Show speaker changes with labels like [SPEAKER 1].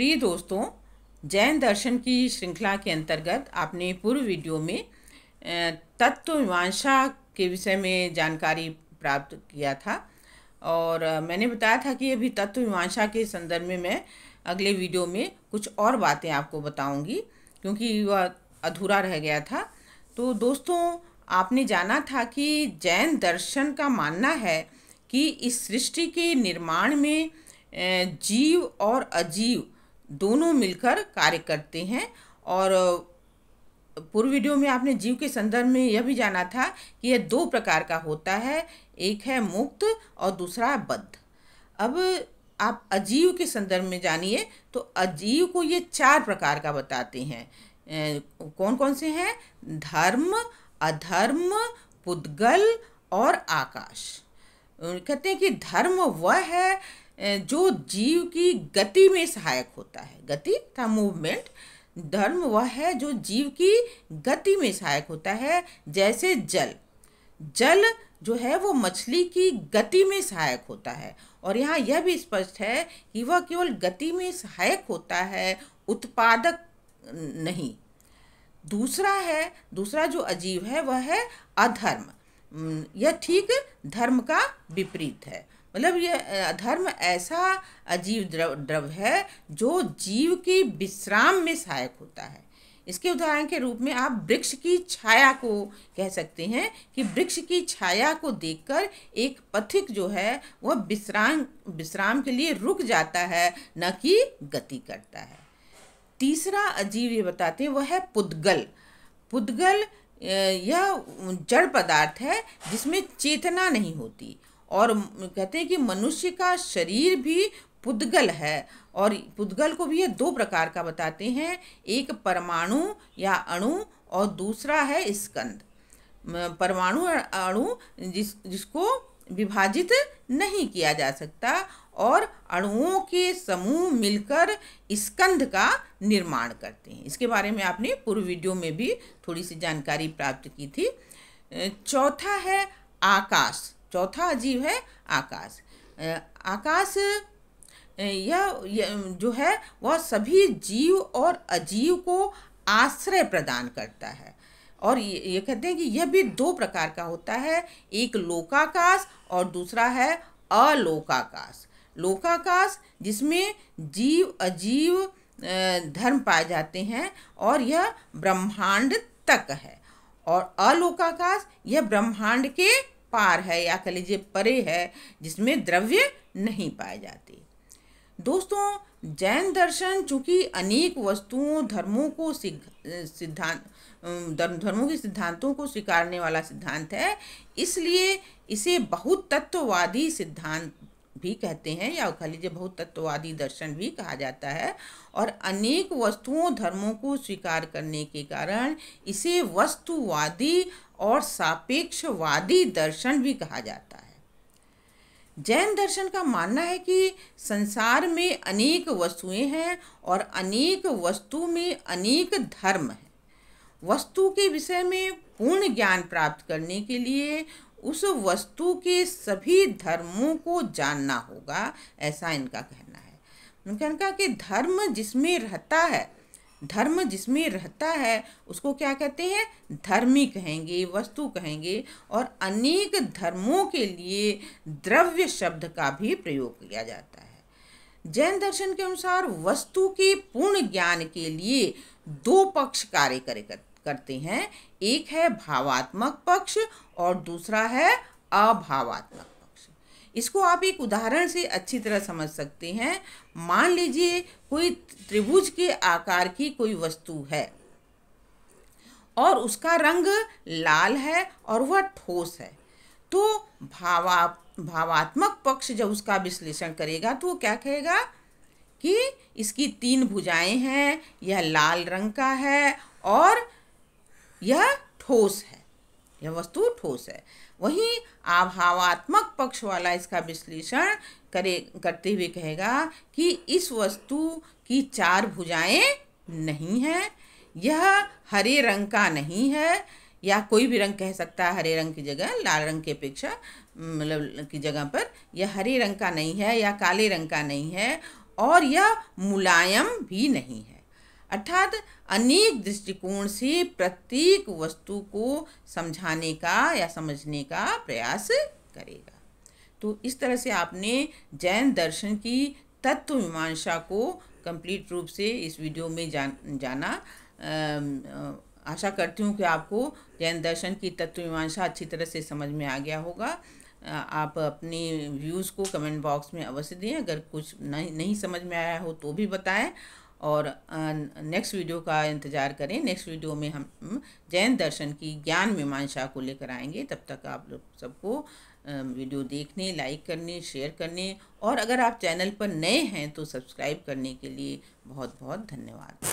[SPEAKER 1] प्रिय दोस्तों, जैन दर्शन की श्रृंखला के अंतर्गत आपने पूर्व वीडियो में तत्वमीमांसा के विषय में जानकारी प्राप्त किया था और मैंने बताया था कि अभी तत्वमीमांसा के संदर्भ में मैं अगले वीडियो में कुछ और बातें आपको बताऊंगी क्योंकि वह अधूरा रह गया था। तो दोस्तों, आपने जाना था कि जैन दर्शन का मानना है कि इस सृष्टि के निर्माण में जीव और अजीव दोनों मिलकर कार्य करते हैं। और पूर्व वीडियो में आपने जीव के संदर्भ में यह भी जाना था कि यह दो प्रकार का होता है, एक है मुक्त और दूसरा है बद्ध। अब आप अजीव के संदर्भ में जानिए तो अजीव को ये चार प्रकार का बताते हैं। कौन कौन से हैं? धर्म, अधर्म, पुद्गल और आकाश। कहते हैं कि धर्म वह है जो जीव की गति में सहायक होता है। गति था मूवमेंट। धर्म वह है जो जीव की गति में सहायक होता है, जैसे जल। जल जो है वो मछली की गति में सहायक होता है। और यहाँ यह भी स्पष्ट है कि वह केवल गति में सहायक होता है, उत्पादक नहीं। दूसरा जो अजीव है वह है अधर्म। यह ठीक धर्म का विपरीत है। मतलब यह अधर्म ऐसा अजीव द्रव है जो जीव के विश्राम में सहायक होता है। इसके उदाहरण के रूप में आप वृक्ष की छाया को कह सकते हैं कि वृक्ष की छाया को देखकर एक पथिक जो है वह विश्राम के लिए रुक जाता है, न कि गति करता है। तीसरा अजीव ये बताते हैं वह है पुद्गल। पुद्गल यह जड़ पदार्थ है जिसमें चेतना नहीं होती। और कहते हैं कि मनुष्य का शरीर भी पुद्गल है। और पुद्गल को भी ये दो प्रकार का बताते हैं, एक परमाणु या अणु और दूसरा है स्कंद। परमाणु अणु जिसको विभाजित नहीं किया जा सकता और अणुओं के समूह मिलकर स्कंद का निर्माण करते हैं। इसके बारे में आपने पूर्व वीडियो में भी थोड़ी सी जानकारी प्राप्त की थी। चौथा है आकाश। चौथा अजीव है आकाश। आकाश यह जो है वह सभी जीव और अजीव को आश्रय प्रदान करता है। और ये कहते हैं कि यह भी दो प्रकार का होता है, एक लोकाकाश और दूसरा है अलोकाकाश। लोकाकाश जिसमें जीव अजीव धर्म पाए जाते हैं और यह ब्रह्मांड तक है। और अलोकाकाश यह ब्रह्मांड के पार है या कह लीजिए परे है, जिसमें द्रव्य नहीं पाए जाते। दोस्तों, जैन दर्शन चूँकि अनेक वस्तुओं धर्मों के सिद्धांतों को स्वीकारने वाला सिद्धांत है, इसलिए इसे बहुत तत्ववादी सिद्धांत भी कहते हैं या कह लीजिए बहुत तत्ववादी दर्शन भी कहा जाता है। और अनेक वस्तुओं धर्मों को स्वीकार करने के कारण इसे वस्तुवादी और सापेक्षवादी दर्शन भी कहा जाता है। जैन दर्शन का मानना है कि संसार में अनेक वस्तुएं हैं और अनेक वस्तु में अनेक धर्म हैं। वस्तु के विषय में पूर्ण ज्ञान प्राप्त करने के लिए उस वस्तु के सभी धर्मों को जानना होगा, ऐसा इनका कहना है। उनका कहना कि धर्म जिसमें रहता है उसको क्या कहते हैं? धर्मी कहेंगे, वस्तु कहेंगे। और अनेक धर्मों के लिए द्रव्य शब्द का भी प्रयोग किया जाता है। जैन दर्शन के अनुसार वस्तु के पूर्ण ज्ञान के लिए दो पक्ष कार्य करते हैं, एक है भावात्मक पक्ष और दूसरा है अभावात्मक पक्ष। इसको आप एक उदाहरण से अच्छी तरह समझ सकते हैं। मान लीजिए कोई त्रिभुज के आकार की कोई वस्तु है और उसका रंग लाल है और वह ठोस है, तो भावात्मक पक्ष जब उसका विश्लेषण करेगा तो वो क्या कहेगा कि इसकी 3 भुजाएं हैं, यह लाल रंग का है और यह ठोस है, यह वस्तु ठोस है। वहीं अभावात्मक पक्ष वाला इसका विश्लेषण करते हुए कहेगा कि इस वस्तु की 4 भुजाएं नहीं हैं, यह हरे रंग का नहीं है, या कोई भी रंग कह सकता है हरे रंग की जगह, लाल रंग की अपेक्षा मतलब की जगह पर, यह हरे रंग का नहीं है या काले रंग का नहीं है, और यह मुलायम भी नहीं है, अर्थात अनेक दृष्टिकोण से प्रत्येक वस्तु को समझाने का या समझने का प्रयास करेगा। तो इस तरह से आपने जैन दर्शन की तत्व मीमांसा को कंप्लीट रूप से इस वीडियो में जाना। आशा करती हूँ कि आपको जैन दर्शन की तत्व मीमांसा अच्छी तरह से समझ में आ गया होगा। आप अपने व्यूज़ को कमेंट बॉक्स में अवश्य दें। अगर कुछ नहीं समझ में आया हो तो भी बताएं, और नेक्स्ट वीडियो का इंतज़ार करें। नेक्स्ट वीडियो में हम जैन दर्शन की ज्ञान मीमांसा को लेकर आएंगे। तब तक आप लोग सबको वीडियो देखने, लाइक करने, शेयर करने, और अगर आप चैनल पर नए हैं तो सब्सक्राइब करने के लिए बहुत बहुत धन्यवाद।